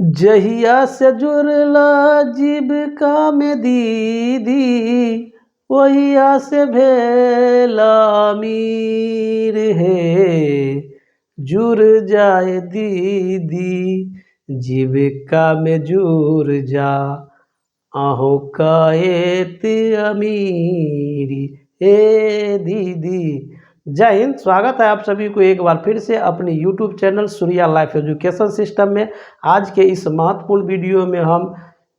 जहिया से जुड़ला जीविका में दीदी, ओहिया से भेला अमीर हे। जुड़ जाए दीदी, जीविका में जुड़ जा, आहो कायत अमीरी हे दीदी। जय हिंद। स्वागत है आप सभी को एक बार फिर से अपने YouTube channel Surya life education system में। आज के इस महत्वपूर्ण वीडियो में हम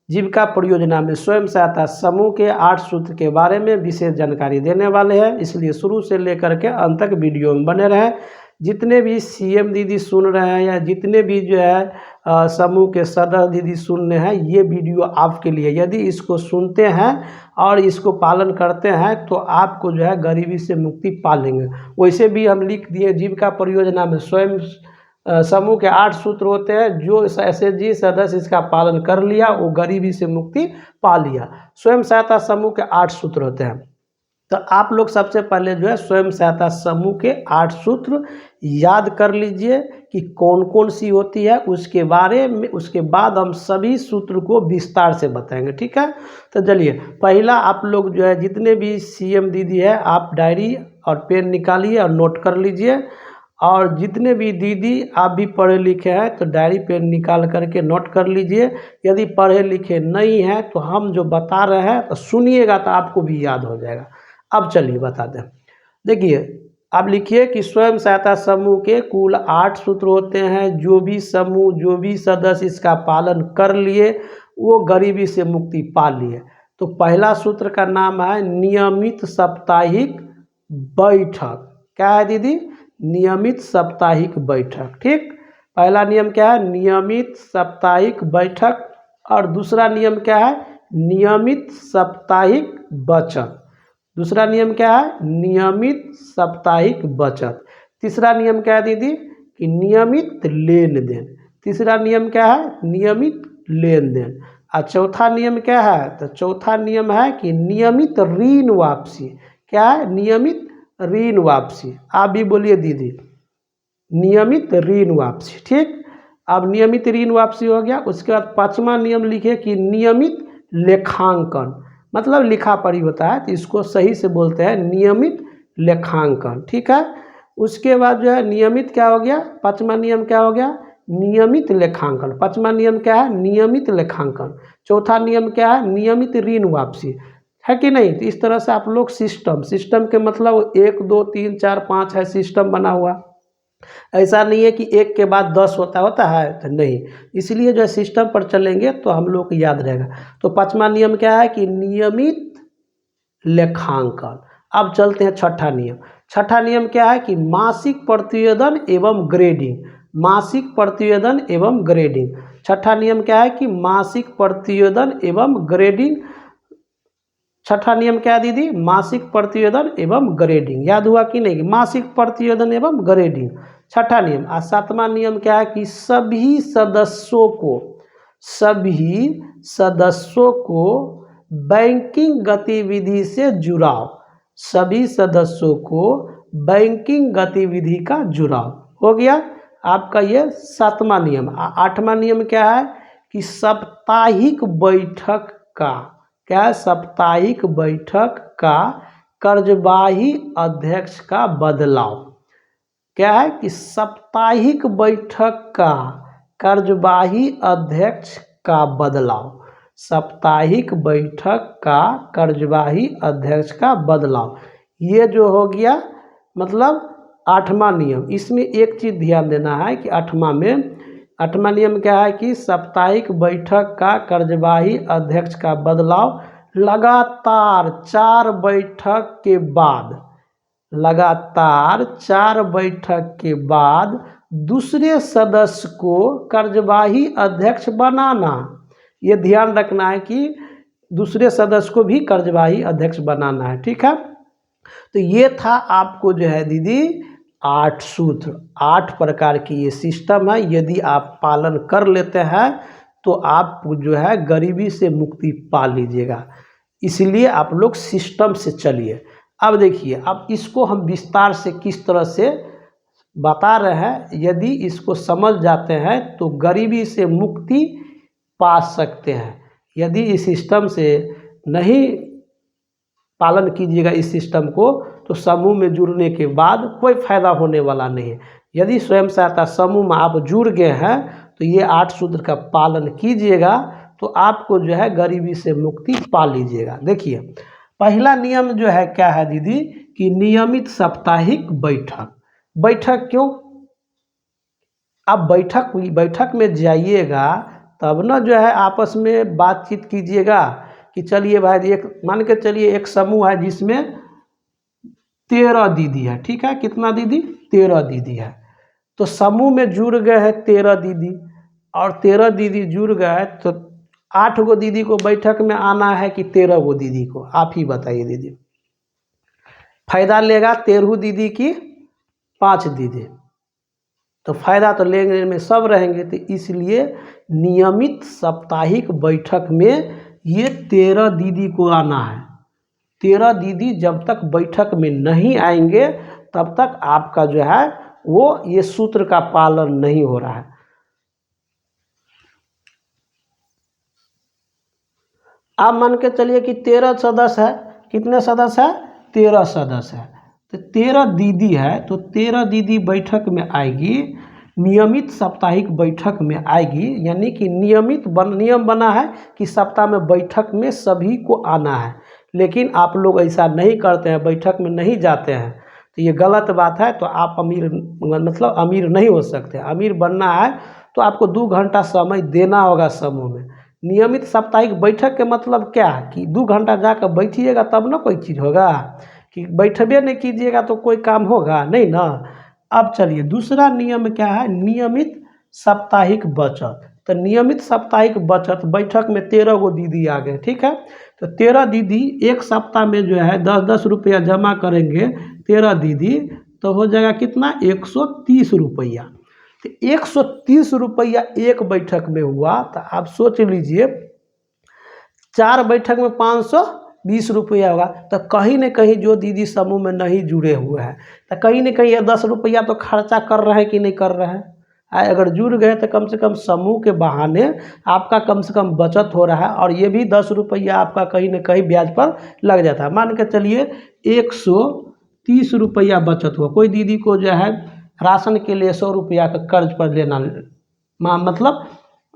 जीविका परियोजना में स्वयं सहायता समूह के 8 सूत्र के बारे में विशेष जानकारी देने वाले हैं, इसलिए शुरू से लेकर के अंत तक वीडियो में बने रहें। जितने भी CM दीदी सुन रहे हैं या जितने भी जो है समूह के सदस्य दीदी सुन रहे हैं, ये वीडियो आपके लिए। यदि इसको सुनते हैं और इसको पालन करते हैं तो आपको जो है गरीबी से मुक्ति पा लेंगे। वैसे भी हम लिख दिए जीविका परियोजना में स्वयं समूह के 8 सूत्र होते हैं, जो SHG सदस्य इसका पालन कर लिया वो गरीबी से मुक्ति पा लिया। स्वयं सहायता समूह के 8 सूत्र होते हैं। तो आप लोग सबसे पहले जो है स्वयं सहायता समूह के 8 सूत्र याद कर लीजिए कि कौन कौन सी होती है। उसके बारे में उसके बाद हम सभी सूत्र को विस्तार से बताएंगे, ठीक है। तो चलिए, पहला आप लोग जो है जितने भी CM दीदी है, आप डायरी और पेन निकालिए और नोट कर लीजिए। और जितने भी दीदी आप भी पढ़े लिखे हैं तो डायरी पेन निकाल करके नोट कर लीजिए। यदि पढ़े लिखे नहीं हैं तो हम जो बता रहे हैं तो सुनिएगा तो आपको भी याद हो जाएगा। अब चलिए बता दें। देखिए, आप लिखिए कि स्वयं सहायता समूह के कुल 8 सूत्र होते हैं। जो भी समूह, जो भी सदस्य इसका पालन कर लिए वो गरीबी से मुक्ति पा लिए। तो पहला सूत्र का नाम है नियमित साप्ताहिक बैठक। क्या है दीदी? नियमित साप्ताहिक बैठक, ठीक। पहला नियम क्या है? नियमित साप्ताहिक बैठक। और दूसरा नियम क्या है? नियमित साप्ताहिक बचत। दूसरा नियम क्या है? नियमित साप्ताहिक बचत। तीसरा नियम क्या है दीदी? कि नियमित लेन देन। तीसरा नियम क्या है? नियमित लेन देन। और चौथा नियम क्या है? तो चौथा नियम है कि नियमित ऋण वापसी। क्या है? नियमित ऋण वापसी। आप भी बोलिए दीदी, नियमित ऋण वापसी, ठीक। अब नियमित ऋण वापसी हो गया। उसके बाद 5वां नियम लिखे कि नियमित लेखांकन। मतलब लिखा पढ़ी होता है तो इसको सही से बोलते हैं नियमित लेखांकन, ठीक है। उसके बाद जो है नियमित क्या हो गया? 5वां नियम क्या हो गया? नियमित लेखांकन। 5वां नियम क्या है? नियमित लेखांकन। चौथा नियम क्या है? नियमित ऋण वापसी, है कि नहीं। तो इस तरह से आप लोग सिस्टम के मतलब 1 2 3 4 5 है सिस्टम बना हुआ। ऐसा नहीं है कि एक के बाद 10 होता है तो नहीं। इसलिए जो है सिस्टम पर चलेंगे तो हम लोग को याद रहेगा। तो 5वां नियम क्या है? कि नियमित लेखांकन। अब चलते हैं छठा नियम। छठा नियम क्या है? कि मासिक प्रतिवेदन एवं ग्रेडिंग। मासिक प्रतिवेदन एवं ग्रेडिंग। छठा नियम क्या है? कि मासिक प्रतिवेदन एवं ग्रेडिंग। छठा नियम क्या है दीदी? मासिक प्रतिवेदन एवं ग्रेडिंग। याद हुआ कि नहीं? मासिक प्रतिवेदन एवं ग्रेडिंग, छठा नियम। और 7वां नियम क्या है? कि सभी सदस्यों को बैंकिंग गतिविधि से जुड़ाव। सभी सदस्यों को बैंकिंग गतिविधि का जुड़ाव हो गया आपका ये 7वां नियम। 8वां नियम क्या है? कि साप्ताहिक बैठक का, क्या है? साप्ताहिक बैठक का कार्यवाही अध्यक्ष का बदलाव। क्या है? कि साप्ताहिक बैठक का कार्यवाही अध्यक्ष का बदलाव। साप्ताहिक बैठक का कार्यवाही अध्यक्ष का बदलाव, ये जो हो गया मतलब 8वां नियम। इसमें एक चीज़ ध्यान देना है कि 8वां नियम क्या है? कि साप्ताहिक बैठक का कार्यवाही अध्यक्ष का बदलाव लगातार 4 बैठक के बाद, लगातार 4 बैठक के बाद दूसरे सदस्य को कार्यवाही अध्यक्ष बनाना। ये ध्यान रखना है कि दूसरे सदस्य को भी कार्यवाही अध्यक्ष बनाना है, ठीक है। तो ये था आपको जो है दीदी 8 सूत्र, 8 प्रकार की ये सिस्टम है। यदि आप पालन कर लेते हैं तो आप जो है गरीबी से मुक्ति पा लीजिएगा। इसलिए आप लोग सिस्टम से चलिए। अब देखिए, अब इसको हम विस्तार से किस तरह से बता रहे हैं, यदि इसको समझ जाते हैं तो गरीबी से मुक्ति पा सकते हैं। यदि इस सिस्टम से नहीं पालन कीजिएगा इस सिस्टम को, तो समूह में जुड़ने के बाद कोई फायदा होने वाला नहीं है। यदि स्वयं सहायता समूह में आप जुड़ गए हैं तो ये 8 सूत्र का पालन कीजिएगा, तो आपको जो है गरीबी से मुक्ति पा लीजिएगा। देखिए, पहला नियम जो है क्या है दीदी, कि नियमित साप्ताहिक बैठक। बैठक क्यों? आप बैठक में जाइएगा तब ना जो है आपस में बातचीत कीजिएगा कि चलिए भाई, एक मान के चलिए एक समूह है जिसमें 13 दीदी है, ठीक है, कितना दीदी? 13 दीदी है। तो समूह में जुड़ गए हैं 13 दीदी, और 13 दीदी जुड़ गए तो 8 गो दीदी को बैठक में आना है कि 13 गो दीदी को? आप ही बताइए दीदी। फायदा लेगा 13 दीदी की 5 दीदी, तो फायदा तो लेने में सब रहेंगे। तो इसलिए नियमित साप्ताहिक बैठक में ये 13 दीदी को आना है। 13 दीदी जब तक बैठक में नहीं आएंगे तब तक आपका जो है वो ये सूत्र का पालन नहीं हो रहा है। आप मान के चलिए कि 13 सदस्य है, कितने सदस्य है? 13 सदस्य है। तो 13 दीदी है, तो 13 दीदी बैठक में आएगी, नियमित साप्ताहिक बैठक में आएगी, यानी कि नियम बना है कि सप्ताह में बैठक में सभी को आना है। लेकिन आप लोग ऐसा नहीं करते हैं, बैठक में नहीं जाते हैं, तो ये गलत बात है। तो आप अमीर नहीं हो सकते। अमीर बनना है तो आपको 2 घंटा समय देना होगा समूह में। नियमित साप्ताहिक बैठक के मतलब क्या है कि 2 घंटा जाकर बैठिएगा तब ना कोई चीज़ होगा, कि बैठबे नहीं कीजिएगा तो कोई काम होगा नहीं ना। अब चलिए दूसरा नियम क्या है, नियमित साप्ताहिक बचत। तो नियमित साप्ताहिक बचत बैठक में 13 गो दीदी आ गए, ठीक है। तो 13 दीदी एक सप्ताह में जो है 10-10 रुपया जमा करेंगे 13 दीदी, तो हो जाएगा कितना? 130 रुपया। तो 130 रुपया एक बैठक में हुआ, तो आप सोच लीजिए 4 बैठक में 520 रुपया होगा। तो कहीं न कहीं जो दीदी समूह में नहीं जुड़े हुए हैं, तो कहीं न कहीं ये 10 रुपया तो खर्चा कर रहे हैं कि नहीं कर रहे हैं? अगर जुड़ गए तो कम से कम समूह के बहाने आपका कम से कम बचत हो रहा है, और ये भी 10 रुपया आपका कहीं न कहीं ब्याज पर लग जाता है। मान के चलिए 130 रुपया बचत हुआ। कोई दीदी को जो है राशन के लिए 100 रुपया का कर्ज पर लेना मतलब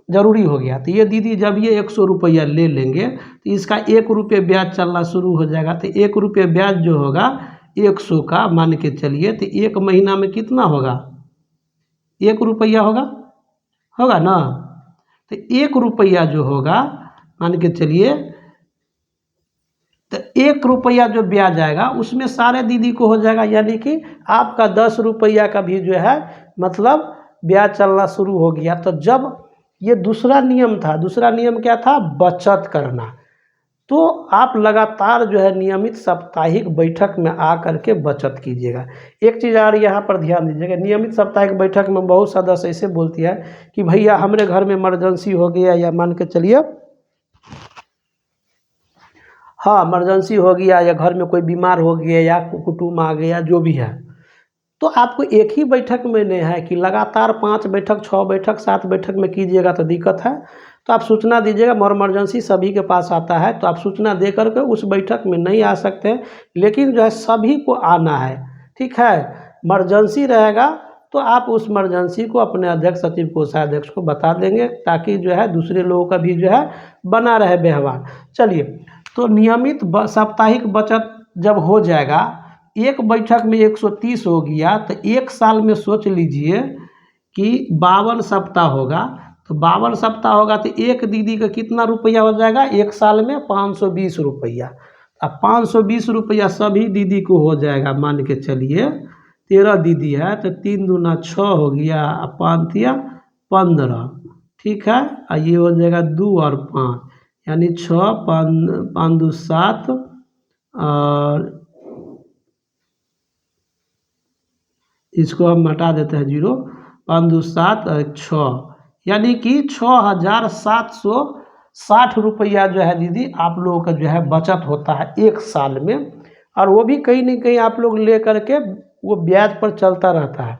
ज़रूरी हो गया, तो ये दीदी जब ये 100 रुपया ले लेंगे तो इसका 1 रुपये ब्याज चलना शुरू हो जाएगा। तो 1 रुपये ब्याज जो होगा 100 का मान के चलिए, तो 1 महीना में कितना होगा? 1 रुपया होगा ना। तो 1 रुपया जो होगा मान के चलिए, तो 1 रुपया जो ब्याज आएगा उसमें सारे दीदी को हो जाएगा, यानी कि आपका 10 रुपया का भी जो है मतलब ब्याज चलना शुरू हो गया। तो जब ये दूसरा नियम था, दूसरा नियम क्या था? बचत करना। तो आप लगातार जो है नियमित साप्ताहिक बैठक में आ करके बचत कीजिएगा। एक चीज़ और यहाँ पर ध्यान दीजिएगा, नियमित साप्ताहिक बैठक में बहुत सदस्य ऐसे बोलती है कि भैया हमारे घर में इमरजेंसी हो गया, या मान के चलिए हाँ इमरजेंसी हो गया, या घर में कोई बीमार हो गया, या कुटुंब आ गया, जो भी है, तो आपको एक ही बैठक में नहीं है कि लगातार 5 बैठक 6 बैठक 7 बैठक में कीजिएगा तो दिक्कत है। तो आप सूचना दीजिएगा। मोर इमरजेंसी सभी के पास आता है, तो आप सूचना दे करके उस बैठक में नहीं आ सकते हैं, लेकिन जो है सभी को आना है, ठीक है। इमरजेंसी रहेगा तो आप उस इमरजेंसी को अपने अध्यक्ष सचिव कोषाध्यक्ष को बता देंगे, ताकि जो है दूसरे लोगों का भी जो है बना रहे व्यवहार। चलिए, तो नियमित साप्ताहिक बचत जब हो जाएगा, एक बैठक में 130 हो गया, तो एक साल में सोच लीजिए कि 52 सप्ताह होगा। तो 52 सप्ताह होगा तो एक दीदी का कितना रुपया हो जाएगा? एक साल में 520 रुपया। अब 520 रुपया सभी दीदी को हो जाएगा। मान के चलिए 13 दीदी है तो 3 दूना 6 हो गया, 5 तिया 15, ठीक है। और ये हो जाएगा 2 और 5, यानी 6, 5 2 7, और इसको हम हटा देते हैं 0, 5 2 7 और 6, यानी कि 6760 रुपया जो है दीदी आप लोगों का जो है बचत होता है एक साल में। और वो भी कहीं ना कहीं आप लोग ले करके वो ब्याज पर चलता रहता है।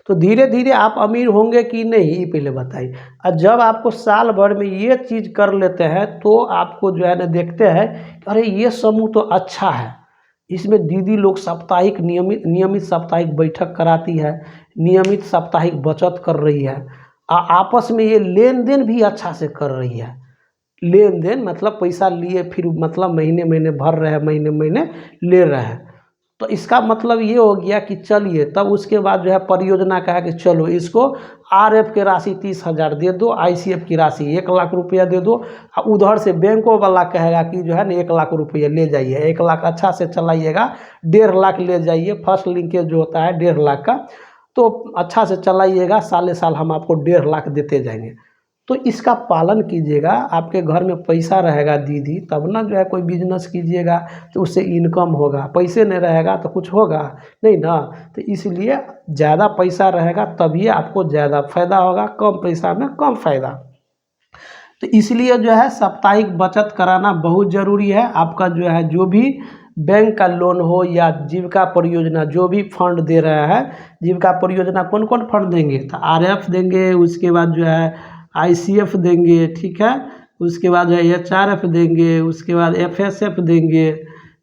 तो धीरे धीरे आप अमीर होंगे कि नहीं, ये पहले बताइए। और जब आपको साल भर में ये चीज़ कर लेते हैं तो आपको जो है ना देखते हैं कि अरे ये समूह तो अच्छा है, इसमें दीदी लोग साप्ताहिक नियमित नियमित साप्ताहिक बैठक कराती है, नियमित साप्ताहिक बचत कर रही है, आपस में ये लेन देन भी अच्छा से कर रही है। लेन देन मतलब पैसा लिए फिर मतलब महीने महीने भर रहे हैं, महीने महीने ले रहे हैं। तो इसका मतलब ये हो गया कि चलिए तब उसके बाद जो है परियोजना का है कि चलो इसको आरएफ की राशि 30,000 दे दो, आईसीएफ की राशि 1 लाख रुपया दे दो, उधर से बैंकों वाला कहेगा कि जो है ना 1 लाख रुपया ले जाइए, 1 लाख अच्छा से चलाइएगा, 1.5 लाख ले जाइए, फर्स्ट लिंकेज जो होता है 1.5 लाख का, तो अच्छा से चलाइएगा, साले साल हम आपको 1.5 लाख देते जाएंगे। तो इसका पालन कीजिएगा, आपके घर में पैसा रहेगा दीदी तब ना जो है कोई बिजनेस कीजिएगा तो उससे इनकम होगा, पैसे नहीं रहेगा तो कुछ होगा नहीं ना। तो इसलिए ज़्यादा पैसा रहेगा तभी आपको ज़्यादा फायदा होगा, कम पैसा में कम फायदा। तो इसलिए जो है साप्ताहिक बचत कराना बहुत ज़रूरी है। आपका जो है जो भी बैंक का लोन हो या जीविका परियोजना जो भी फंड दे रहा है, जीविका परियोजना कौन कौन फंड देंगे, तो आरएफ देंगे, उसके बाद जो है आईसीएफ देंगे, ठीक है, उसके बाद जो है एचआरएफ देंगे, उसके बाद एफएसएफ देंगे,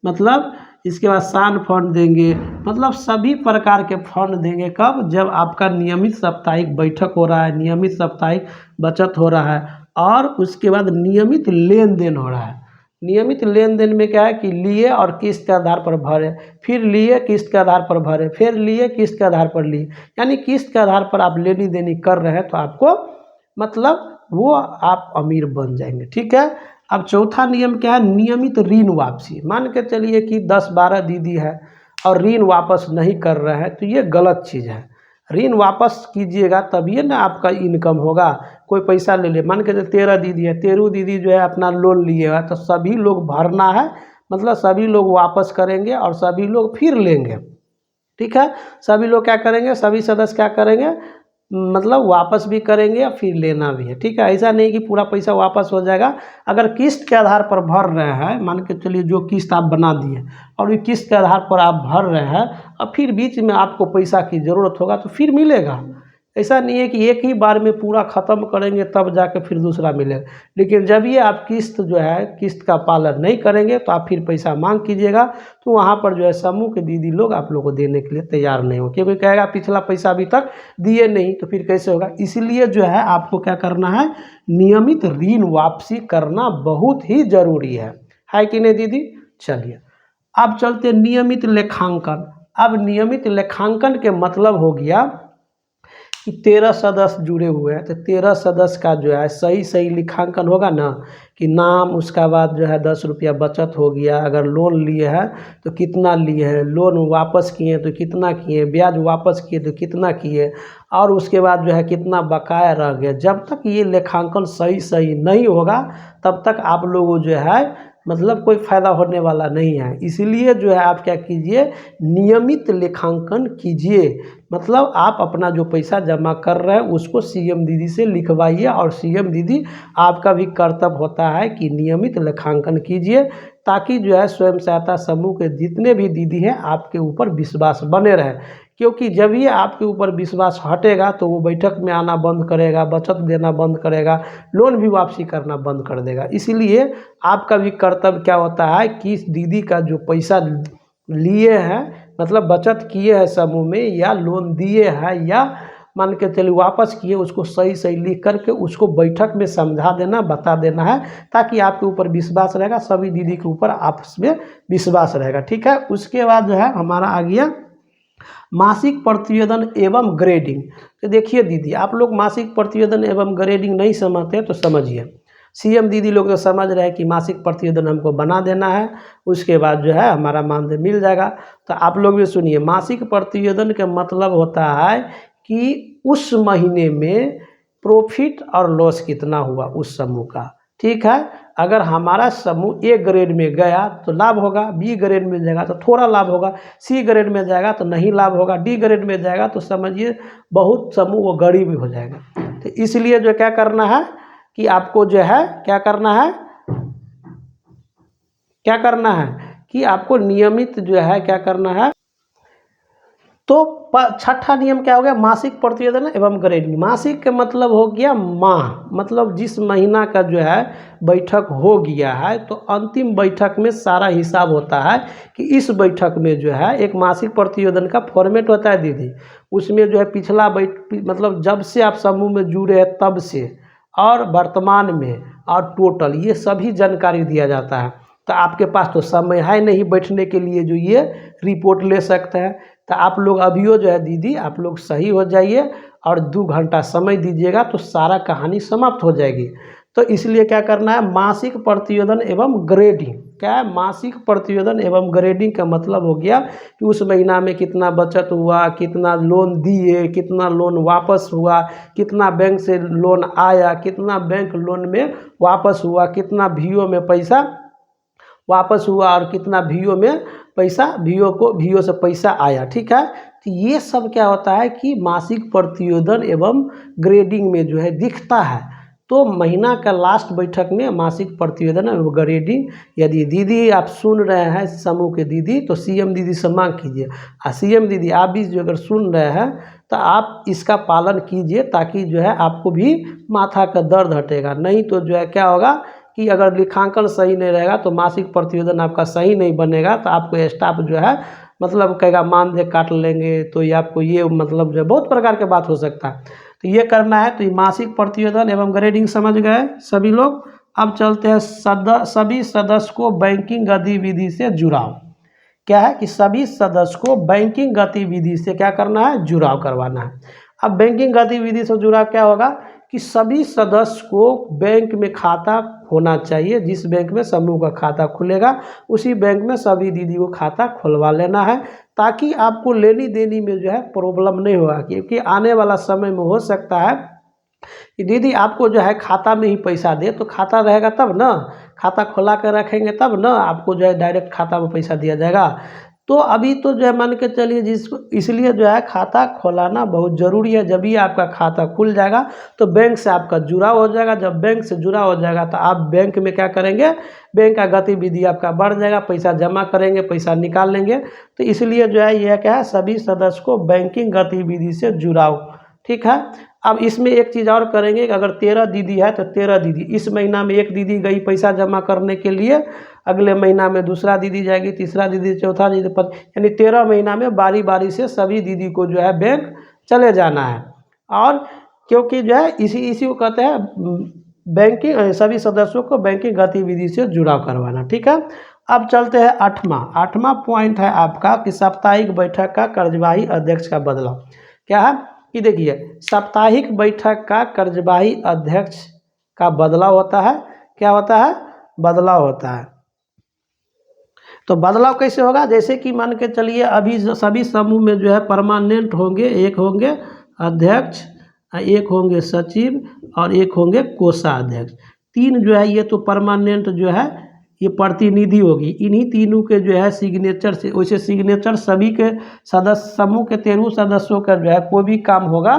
मतलब इसके बाद शान फंड देंगे, मतलब सभी प्रकार के फंड देंगे। कब, जब आपका नियमित साप्ताहिक बैठक हो रहा है, नियमित साप्ताहिक बचत हो रहा है और उसके बाद नियमित लेन देन हो रहा है। नियमित लेन देन में क्या है कि लिए और किस्त के आधार पर भरे, फिर लिए किस्त के आधार पर भरे, फिर लिए किस्त के आधार पर लिए, यानी किस्त के आधार पर आप लेनी देनी कर रहे हैं तो आपको मतलब वो आप अमीर बन जाएंगे, ठीक है। अब चौथा नियम क्या है, नियमित ऋण वापसी। मान के चलिए कि 10-12 दीदी है और ऋण वापस नहीं कर रहे हैं तो ये गलत चीज़ है। ऋण वापस कीजिएगा तभी ना आपका इनकम होगा। कोई पैसा ले ले, मान के 13 दीदी है, 13 दीदी जो है अपना लोन लिए है तो सभी लोग भरना है, मतलब सभी लोग वापस करेंगे और सभी लोग फिर लेंगे, ठीक है। सभी लोग क्या करेंगे, सभी सदस्य क्या करेंगे, मतलब वापस भी करेंगे और फिर लेना भी है, ठीक है। ऐसा नहीं कि पूरा पैसा वापस हो जाएगा। अगर किस्त के आधार पर भर रहे हैं, मान के चलिए जो किस्त आप बना दिए और ये किस्त के आधार पर आप भर रहे हैं और फिर बीच में आपको पैसा की ज़रूरत होगा तो फिर मिलेगा। ऐसा नहीं है कि एक ही बार में पूरा ख़त्म करेंगे तब जाके फिर दूसरा मिलेगा। लेकिन जब ये आप किस्त जो है किस्त का पालन नहीं करेंगे तो आप फिर पैसा मांग कीजिएगा तो वहाँ पर जो है समूह के दीदी लोग आप लोग को देने के लिए तैयार नहीं हो, क्योंकि कहेगा पिछला पैसा अभी तक दिए नहीं तो फिर कैसे होगा। इसलिए जो है आपको क्या करना है, नियमित ऋण वापसी करना बहुत ही ज़रूरी है कि नहीं दीदी। चलिए अब चलते नियमित लेखांकन। अब नियमित लेखांकन के मतलब हो गया कि 13 सदस्य जुड़े हुए हैं तो 13 सदस्य का जो है सही सही लेखांकन होगा ना, कि नाम, उसका बाद जो है 10 रुपया बचत हो गया, अगर लोन लिए हैं तो कितना लिए हैं, लोन वापस किए तो कितना किए, ब्याज वापस किए तो कितना किए, और उसके बाद जो है कितना बकाया रह गया। जब तक ये लेखांकन सही सही नहीं होगा तब तक आप लोगों जो है मतलब कोई फ़ायदा होने वाला नहीं है। इसीलिए जो है आप क्या कीजिए, नियमित लेखांकन कीजिए, मतलब आप अपना जो पैसा जमा कर रहे हैं उसको सीएम दीदी से लिखवाइए और सीएम दीदी आपका भी कर्तव्य होता है कि नियमित लेखांकन कीजिए, ताकि जो है स्वयं सहायता समूह के जितने भी दीदी हैं आपके ऊपर विश्वास बने रहे। क्योंकि जब ये आपके ऊपर विश्वास हटेगा तो वो बैठक में आना बंद करेगा, बचत देना बंद करेगा, लोन भी वापसी करना बंद कर देगा। इसीलिए आपका भी कर्तव्य क्या होता है कि इस दीदी का जो पैसा लिए हैं, मतलब बचत किए हैं समूह में या लोन दिए हैं या मान के चलिए वापस किए, उसको सही सही लिख करके उसको बैठक में समझा देना, बता देना है, ताकि आपके ऊपर विश्वास रहेगा, सभी दीदी के ऊपर आपस में विश्वास रहेगा, ठीक है। उसके बाद जो है हमारा आ गया मासिक प्रतिवेदन एवं ग्रेडिंग। तो देखिए दीदी, आप लोग मासिक प्रतिवेदन एवं ग्रेडिंग नहीं समझते तो समझिए। सीएम दीदी लोग तो समझ रहे हैं कि मासिक प्रतिवेदन हमको बना देना है, उसके बाद जो है हमारा मानदेय मिल जाएगा। तो आप लोग भी सुनिए, मासिक प्रतिवेदन का मतलब होता है कि उस महीने में प्रॉफिट और लॉस कितना हुआ उस समूह का, ठीक है। अगर हमारा समूह ए ग्रेड में गया तो लाभ होगा, बी ग्रेड में जाएगा तो थोड़ा लाभ होगा, सी ग्रेड में जाएगा तो नहीं लाभ होगा, डी ग्रेड में जाएगा तो समझिए बहुत समूह वो गरीब ही हो जाएगा। तो इसलिए जो क्या करना है कि आपको जो है क्या करना है, क्या करना है कि आपको नियमित जो है क्या करना है, तो छठा नियम क्या हो गया, मासिक प्रतिवेदन एवं ग्रेडिंग। मासिक का मतलब हो गया माह, मतलब जिस महीना का जो है बैठक हो गया है तो अंतिम बैठक में सारा हिसाब होता है कि इस बैठक में जो है एक मासिक प्रतिवेदन का फॉर्मेट होता है दीदी, उसमें जो है पिछला मतलब जब से आप समूह में जुड़े हैं तब से और वर्तमान में और टोटल ये सभी जानकारी दिया जाता है। तो आपके पास तो समय है नहीं बैठने के लिए जो ये रिपोर्ट ले सकते हैं, तो आप लोग अभियो जो है दीदी आप लोग सही हो जाइए और 2 घंटा समय दीजिएगा तो सारा कहानी समाप्त हो जाएगी। तो इसलिए क्या करना है, मासिक प्रतिवेदन एवं ग्रेडिंग। क्या है, मासिक प्रतिवेदन एवं ग्रेडिंग का मतलब हो गया कि उस महीना में कितना बचत हुआ, कितना लोन दिए, कितना लोन वापस हुआ, कितना बैंक से लोन आया, कितना बैंक लोन में वापस हुआ, कितना वीओ में पैसा वापस हुआ और कितना वीओ में पैसा वीओ से पैसा आया। ठीक है, तो ये सब क्या होता है कि मासिक प्रतिवेदन एवं ग्रेडिंग में जो है दिखता है। तो महीना का लास्ट बैठक में मासिक प्रतिवेदन एवं ग्रेडिंग, यदि दीदी आप सुन रहे हैं समूह के दीदी तो सीएम दीदी से मांग कीजिए, और सीएम दीदी आप भी जो अगर सुन रहे हैं तो आप इसका पालन कीजिए ताकि जो है आपको भी माथा का दर्द हटेगा। नहीं तो जो है क्या होगा कि अगर लेखांकन सही नहीं रहेगा तो मासिक प्रतिवेदन आपका सही नहीं बनेगा, तो आपको स्टाफ जो है मतलब कहेगा मानदेय काट लेंगे, तो ये आपको ये मतलब जो है बहुत प्रकार के बात हो सकता है। तो ये करना है, तो ये मासिक प्रतिवेदन एवं ग्रेडिंग समझ गए सभी लोग। अब चलते हैं सभी सदस्य को बैंकिंग गतिविधि से जुड़ाव। क्या है कि सभी सदस्य को बैंकिंग गतिविधि से क्या करना है, जुड़ाव करवाना है। अब बैंकिंग गतिविधि से जुड़ाव क्या होगा कि सभी सदस्य को बैंक में खाता होना चाहिए। जिस बैंक में समूह का खाता खुलेगा उसी बैंक में सभी दीदी को खाता खुलवा लेना है, ताकि आपको लेनी देनी में जो है प्रॉब्लम नहीं होगा। क्योंकि आने वाला समय में हो सकता है कि दीदी आपको जो है खाता में ही पैसा दे, तो खाता रहेगा तब ना, खाता खुला कर रखेंगे तब ना आपको जो है डायरेक्ट खाता में पैसा दिया जाएगा। तो अभी तो जो है मान के चलिए जिसको, इसलिए जो है खाता खोलाना बहुत ज़रूरी है। जब भी आपका खाता खुल जाएगा तो बैंक से आपका जुड़ाव हो जाएगा। जब बैंक से जुड़ा हो जाएगा तो आप बैंक में क्या करेंगे, बैंक का गतिविधि आपका बढ़ जाएगा, पैसा जमा करेंगे, पैसा निकाल लेंगे। तो इसलिए जो है यह क्या है, सभी सदस्य को बैंकिंग गतिविधि से जुड़ाव। ठीक है, अब इसमें एक चीज़ और करेंगे कि अगर 13 दीदी है तो 13 दीदी, इस महीना में एक दीदी गई पैसा जमा करने के लिए, अगले महीना में दूसरा दीदी जाएगी, तीसरा दीदी, चौथा दीदी, यानी 13 महीना में बारी बारी से सभी दीदी को जो है बैंक चले जाना है। और क्योंकि जो है इसी को कहते हैं बैंकिंग, सभी सदस्यों को बैंकिंग गतिविधि से जुड़ाव करवाना। ठीक है, अब चलते हैं आठवां पॉइंट है आपका कि साप्ताहिक बैठक का कार्यवाही अध्यक्ष का बदलाव। क्या है कि देखिए, साप्ताहिक बैठक का कार्यवाही अध्यक्ष का बदलाव होता है। क्या होता है, बदलाव होता है। तो बदलाव कैसे होगा, जैसे कि मान के चलिए अभी सभी समूह में जो है परमानेंट होंगे, एक होंगे अध्यक्ष, एक होंगे सचिव और एक होंगे कोषाध्यक्ष। 3 जो है ये तो परमानेंट जो है ये प्रतिनिधि होगी। इन्हीं तीनों के जो है सिग्नेचर से, वैसे सिग्नेचर सभी के सदस्य, समूह के 13 सदस्यों का जो है कोई भी काम होगा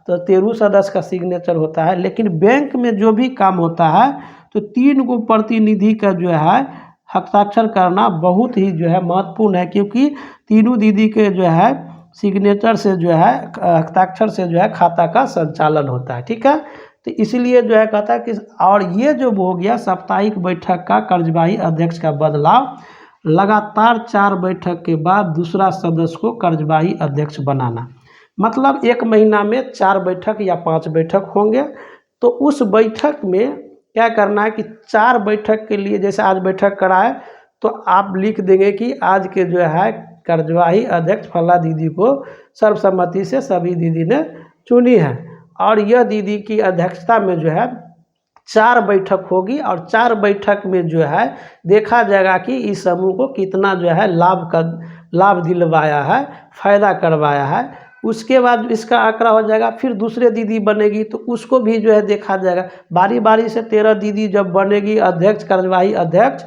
तो 13 सदस्य का सिग्नेचर होता है। लेकिन बैंक में जो भी काम होता है तो 3 को प्रतिनिधि का जो है हस्ताक्षर करना बहुत ही जो है महत्वपूर्ण है, क्योंकि तीनों दीदी के जो है सिग्नेचर से जो है, हस्ताक्षर से जो है खाता का संचालन होता है। ठीक है, तो इसलिए जो है कहता है कि, और ये जो हो गया साप्ताहिक बैठक का कार्यवाही अध्यक्ष का बदलाव, लगातार 4 बैठक के बाद दूसरा सदस्य को कार्यवाही अध्यक्ष बनाना। मतलब एक महीना में 4 बैठक या 5 बैठक होंगे, तो उस बैठक में क्या करना है कि 4 बैठक के लिए, जैसे आज बैठक कराए तो आप लिख देंगे कि आज के जो है कार्यवाही अध्यक्ष फला दीदी को सर्वसम्मति से सभी दीदी ने चुनी है, और यह दीदी की अध्यक्षता में जो है 4 बैठक होगी, और 4 बैठक में जो है देखा जाएगा कि इस समूह को कितना जो है लाभ दिलवाया है, फायदा करवाया है। उसके बाद इसका आंकड़ा हो जाएगा, फिर दूसरे दीदी बनेगी तो उसको भी जो है देखा जाएगा। बारी बारी से 13 दीदी जब बनेगी अध्यक्ष, कार्यवाही अध्यक्ष,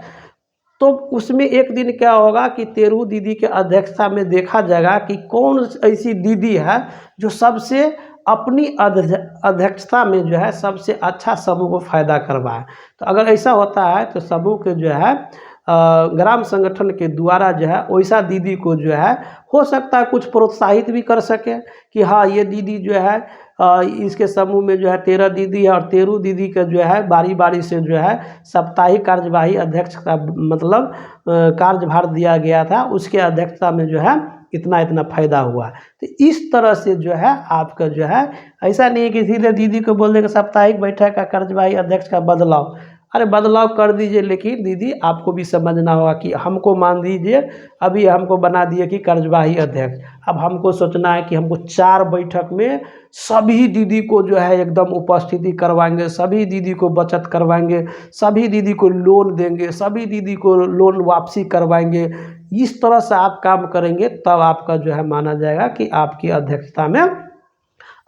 तो उसमें एक दिन क्या होगा कि 13 दीदी के अध्यक्षता में देखा जाएगा कि कौन ऐसी दीदी है जो सबसे अपनी अध्यक्षता में जो है सबसे अच्छा समूह को फायदा करवाए। तो अगर ऐसा होता है तो समूह के जो है ग्राम संगठन के द्वारा जो है वैसा दीदी को जो है हो सकता है कुछ प्रोत्साहित भी कर सके कि हाँ ये दीदी जो है इसके समूह में जो है 13 दीदी है और 13 दीदी का जो है बारी बारी से जो है साप्ताहिक कार्यवाही अध्यक्ष का मतलब कार्यभार दिया गया था, उसके अध्यक्षता में जो है इतना इतना फायदा हुआ। तो इस तरह से जो है आपका जो है ऐसा नहीं है कि सीधे दीदी को बोल देंगे साप्ताहिक बैठक का कार्यवाही अध्यक्ष का बदलाव, अरे बदलाव कर दीजिए, लेकिन दीदी आपको भी समझना होगा कि हमको मान दीजिए अभी हमको बना दिए कि कार्यवाही अध्यक्ष, अब हमको सोचना है कि हमको 4 बैठक में सभी दीदी को जो है एकदम उपस्थिति करवाएंगे, सभी दीदी को बचत करवाएंगे, सभी दीदी को लोन देंगे, सभी दीदी को लोन वापसी करवाएंगे। इस तरह से आप काम करेंगे तब आपका जो है माना जाएगा कि आपकी अध्यक्षता में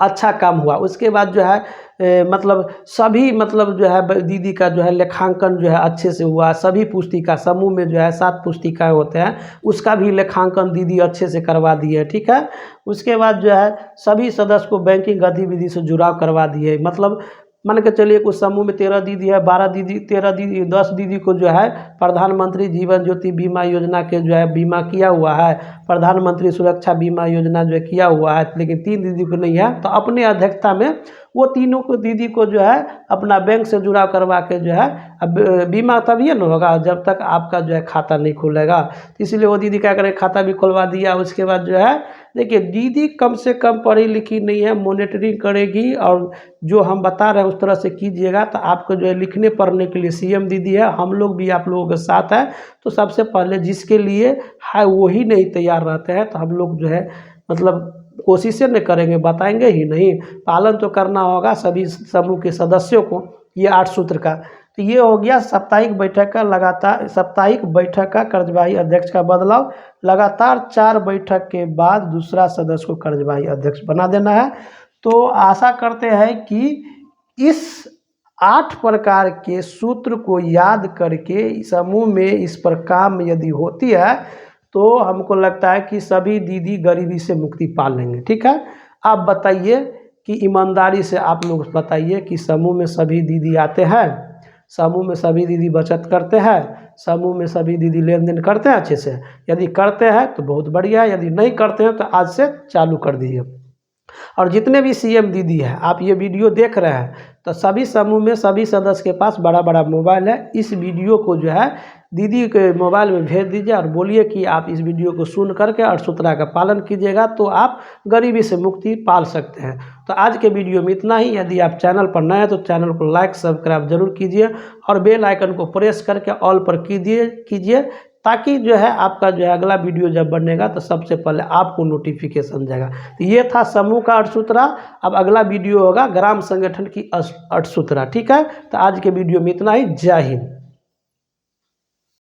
अच्छा काम हुआ। उसके बाद जो है मतलब सभी मतलब जो है दीदी का जो है लेखांकन जो है अच्छे से हुआ, सभी पुस्तिका समूह में जो है 7 पुस्तिकाएँ होते हैं उसका भी लेखांकन दीदी अच्छे से करवा दिए, ठीक है। उसके बाद जो है सभी सदस्य को बैंकिंग गतिविधि से जुड़ाव करवा दिए, मतलब मान के चलिए कुछ समूह में 13 दीदी है, 12 दीदी 13 दीदी 10 दीदी को जो है प्रधानमंत्री जीवन ज्योति बीमा योजना के जो है बीमा किया हुआ है, प्रधानमंत्री सुरक्षा बीमा योजना जो है किया हुआ है, लेकिन 3 दीदी को नहीं है, तो अपने अध्यक्षता में वो तीनों को दीदी को जो है अपना बैंक से जुड़ाव करवा के जो है अब बीमा तभी न होगा जब तक आपका जो है खाता नहीं खुलेगा, इसलिए वो दीदी क्या करें खाता भी खुलवा दिया। उसके बाद जो है देखिए दीदी कम से कम पढ़ी लिखी नहीं है, मॉनिटरिंग करेगी और जो हम बता रहे हैं उस तरह से कीजिएगा तो आपको जो है लिखने पढ़ने के लिए सीएम दीदी है, हम लोग भी आप लोगों के साथ हैं। तो सबसे पहले जिसके लिए है वही नहीं तैयार रहते हैं, तो हम लोग जो है मतलब कोशिशें नहीं करेंगे, बताएंगे ही नहीं, पालन तो करना होगा सभी समूह के सदस्यों को। ये 8 सूत्र का तो ये हो गया साप्ताहिक बैठक का लगातार साप्ताहिक बैठक का कार्यवाही अध्यक्ष का बदलाव, लगातार 4 बैठक के बाद दूसरा सदस्य को कार्यवाही अध्यक्ष बना देना है। तो आशा करते हैं कि इस 8 प्रकार के सूत्र को याद करके समूह में इस पर काम यदि होती है तो हमको लगता है कि सभी दीदी गरीबी से मुक्ति पा लेंगे, ठीक है। आप बताइए कि ईमानदारी से आप लोग बताइए कि समूह में सभी दीदी आते हैं, समूह में सभी दीदी बचत करते हैं, समूह में सभी दीदी लेन देन करते हैं अच्छे से, यदि करते हैं तो बहुत बढ़िया है, यदि नहीं करते हैं तो आज से चालू कर दीजिए। और जितने भी सीएम दीदी हैं आप ये वीडियो देख रहे हैं तो सभी समूह में सभी सदस्य के पास बड़ा बड़ा मोबाइल है, इस वीडियो को जो है दीदी के मोबाइल में भेज दीजिए और बोलिए कि आप इस वीडियो को सुन करके 8 सूत्र का पालन कीजिएगा तो आप गरीबी से मुक्ति पाल सकते हैं। तो आज के वीडियो में इतना ही। यदि आप चैनल पर नए हैं तो चैनल को लाइक सब्सक्राइब जरूर कीजिए और बेल आइकन को प्रेस करके ऑल पर कीजिए ताकि जो है आपका जो है अगला वीडियो जब बनेगा तो सबसे पहले आपको नोटिफिकेशन जाएगा। तो ये था समूह का 8 सूत्रा, अब अगला वीडियो होगा ग्राम संगठन की 8 सूत्रा, ठीक है। तो आज के वीडियो में इतना ही। जय हिंद।